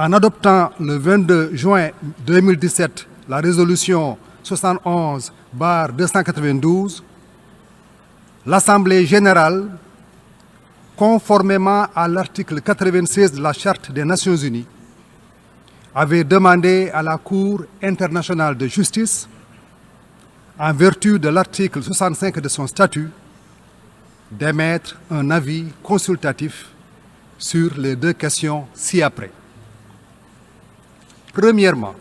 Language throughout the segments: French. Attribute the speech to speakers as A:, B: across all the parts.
A: en adoptant le 22 juin 2017 la résolution 71/292, l'Assemblée générale, conformément à l'article 96 de la Charte des Nations unies, avait demandé à la Cour internationale de justice, en vertu de l'article 65 de son statut, d'émettre un avis consultatif sur les deux questions ci-après. Premièrement,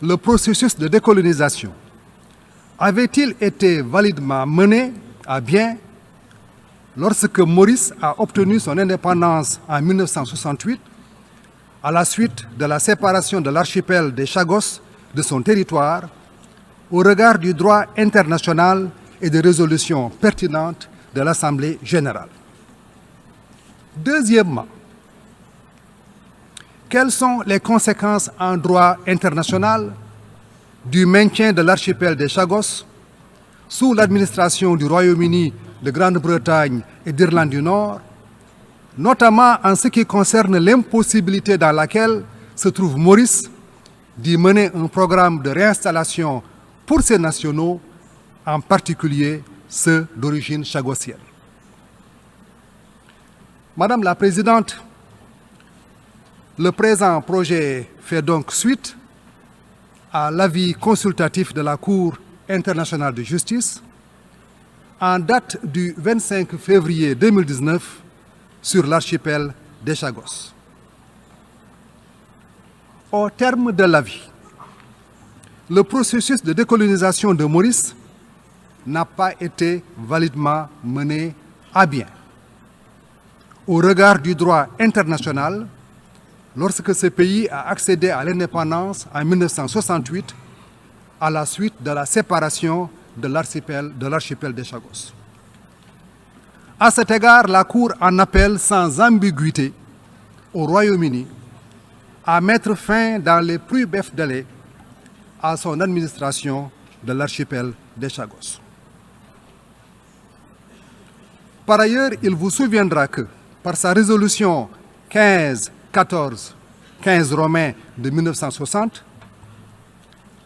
A: le processus de décolonisation avait-il été validement mené à bien lorsque Maurice a obtenu son indépendance en 1968 à la suite de la séparation de l'archipel des Chagos de son territoire au regard du droit international et des résolutions pertinentes de l'Assemblée générale? Deuxièmement, quelles sont les conséquences en droit international du maintien de l'archipel des Chagos sous l'administration du Royaume-Uni, de Grande-Bretagne et d'Irlande du Nord, notamment en ce qui concerne l'impossibilité dans laquelle se trouve Maurice d'y mener un programme de réinstallation pour ses nationaux, en particulier ceux d'origine chagossienne? Madame la Présidente, le présent projet fait donc suite à l'avis consultatif de la Cour internationale de justice en date du 25 février 2019 sur l'archipel des Chagos. Au terme de l'avis, le processus de décolonisation de Maurice n'a pas été validement mené à bien. Au regard du droit international, lorsque ce pays a accédé à l'indépendance en 1968 à la suite de la séparation de l'archipel des Chagos. À cet égard, la Cour en appelle sans ambiguïté au Royaume-Uni à mettre fin dans les plus brefs délais à son administration de l'archipel des Chagos. Par ailleurs, il vous souviendra que, par sa résolution 15 romain de 1960,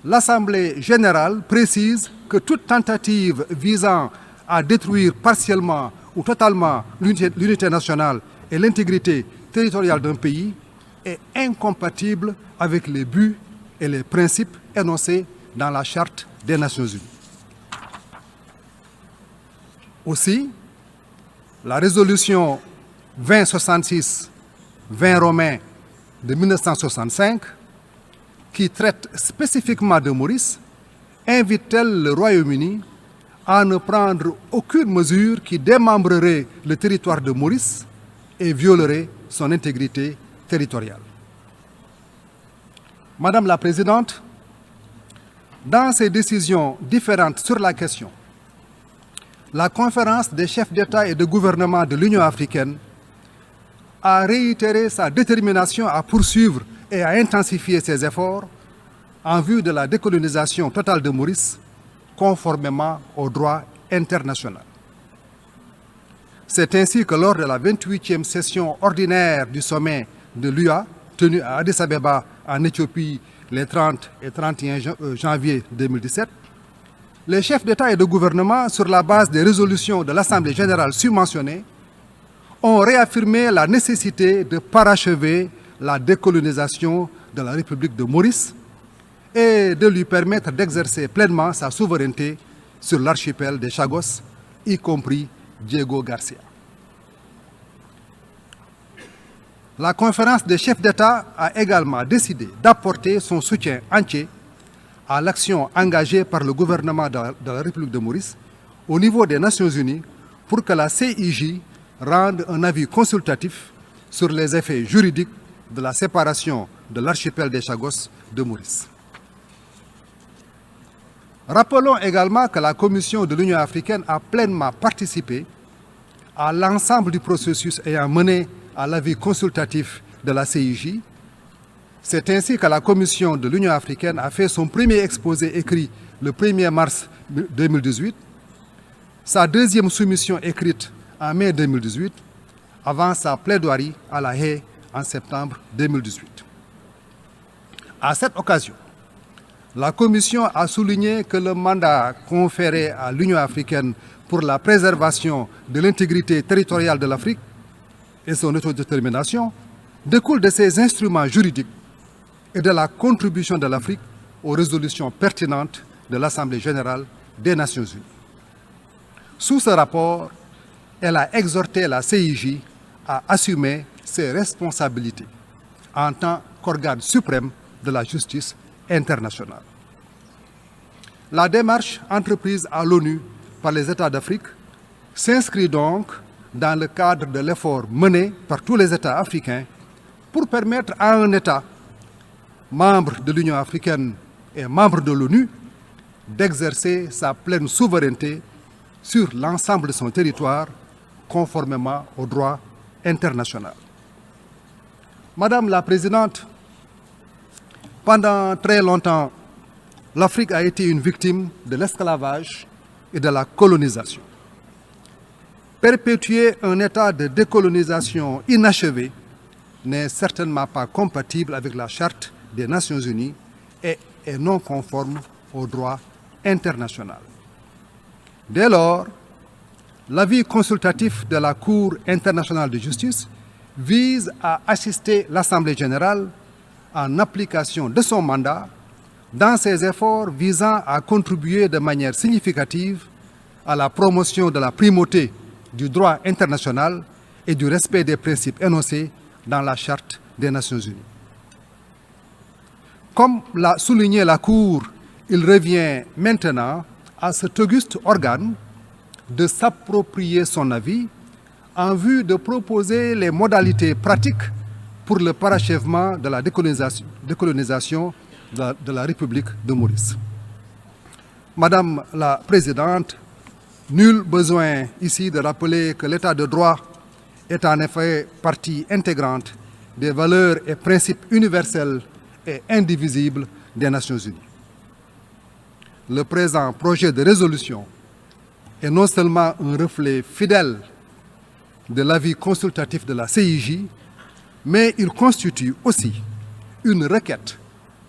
A: l'Assemblée générale précise que toute tentative visant à détruire partiellement ou totalement l'unité nationale et l'intégrité territoriale d'un pays est incompatible avec les buts et les principes énoncés dans la Charte des Nations unies. Aussi, la résolution 2066 romain de 1965, qui traite spécifiquement de Maurice, invite-t-elle le Royaume-Uni à ne prendre aucune mesure qui démembrerait le territoire de Maurice et violerait son intégrité territoriale. Madame la Présidente, dans ses décisions différentes sur la question, la conférence des chefs d'État et de gouvernement de l'Union africaine a réitéré sa détermination à poursuivre et à intensifier ses efforts en vue de la décolonisation totale de Maurice, conformément au droit international. C'est ainsi que lors de la 28e session ordinaire du sommet de l'UA, tenue à Addis Abeba, en Éthiopie, les 30 et 31 janvier 2017, les chefs d'État et de gouvernement, sur la base des résolutions de l'Assemblée générale submentionnées, ont réaffirmé la nécessité de parachever la décolonisation de la République de Maurice et de lui permettre d'exercer pleinement sa souveraineté sur l'archipel des Chagos, y compris Diego Garcia. La conférence des chefs d'État a également décidé d'apporter son soutien entier à l'action engagée par le gouvernement de la République de Maurice au niveau des Nations unies pour que la CIJ rende un avis consultatif sur les effets juridiques de la séparation de l'archipel des Chagos de Maurice. Rappelons également que la Commission de l'Union africaine a pleinement participé à l'ensemble du processus ayant mené à l'avis consultatif de la CIJ. C'est ainsi que la Commission de l'Union africaine a fait son premier exposé écrit le 1er mars 2018, sa deuxième soumission écrite en mai 2018, avant sa plaidoirie à La Haye en septembre 2018. À cette occasion, la Commission a souligné que le mandat conféré à l'Union africaine pour la préservation de l'intégrité territoriale de l'Afrique et son autodétermination découle de ces instruments juridiques et de la contribution de l'Afrique aux résolutions pertinentes de l'Assemblée générale des Nations unies. Sous ce rapport, elle a exhorté la CIJ à assumer ses responsabilités en tant qu'organe suprême de la justice internationale. La démarche entreprise à l'ONU par les États d'Afrique s'inscrit donc dans le cadre de l'effort mené par tous les États africains pour permettre à un État membre de l'Union africaine et membre de l'ONU d'exercer sa pleine souveraineté sur l'ensemble de son territoire conformément au droit international. Madame la Présidente, pendant très longtemps, l'Afrique a été une victime de l'esclavage et de la colonisation. Perpétuer un état de décolonisation inachevé n'est certainement pas compatible avec la Charte des Nations Unies et est non conforme au droit international. Dès lors, l'avis consultatif de la Cour internationale de justice vise à assister l'Assemblée générale en application de son mandat dans ses efforts visant à contribuer de manière significative à la promotion de la primauté du droit international et du respect des principes énoncés dans la Charte des Nations unies. Comme l'a souligné la Cour, il revient maintenant à cet auguste organe de s'approprier son avis en vue de proposer les modalités pratiques pour le parachèvement de la décolonisation de la République de Maurice. Madame la Présidente, nul besoin ici de rappeler que l'État de droit est en effet partie intégrante des valeurs et principes universels et indivisibles des Nations unies. Le présent projet de résolution est non seulement un reflet fidèle de l'avis consultatif de la CIJ, mais il constitue aussi une requête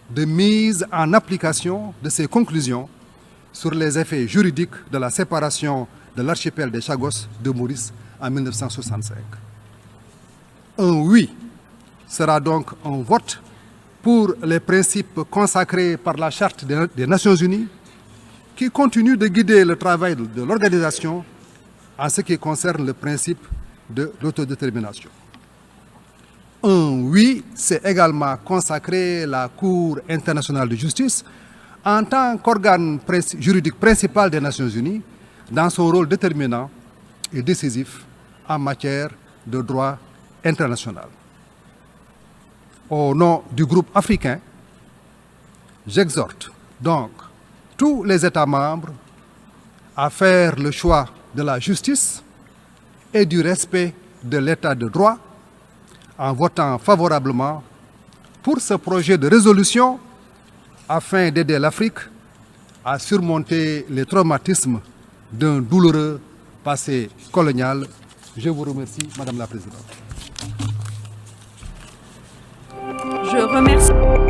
A: de mise en application de ses conclusions sur les effets juridiques de la séparation de l'archipel des Chagos de Maurice en 1965. Un oui sera donc un vote pour les principes consacrés par la Charte des Nations unies qui continue de guider le travail de l'organisation en ce qui concerne le principe de l'autodétermination. Un oui, c'est également consacrer la Cour internationale de justice en tant qu'organe juridique principal des Nations unies dans son rôle déterminant et décisif en matière de droit international. Au nom du groupe africain, j'exhorte donc tous les États membres à faire le choix de la justice et du respect de l'État de droit en votant favorablement pour ce projet de résolution afin d'aider l'Afrique à surmonter les traumatismes d'un douloureux passé colonial. Je vous remercie, Madame la Présidente.
B: Je remercie.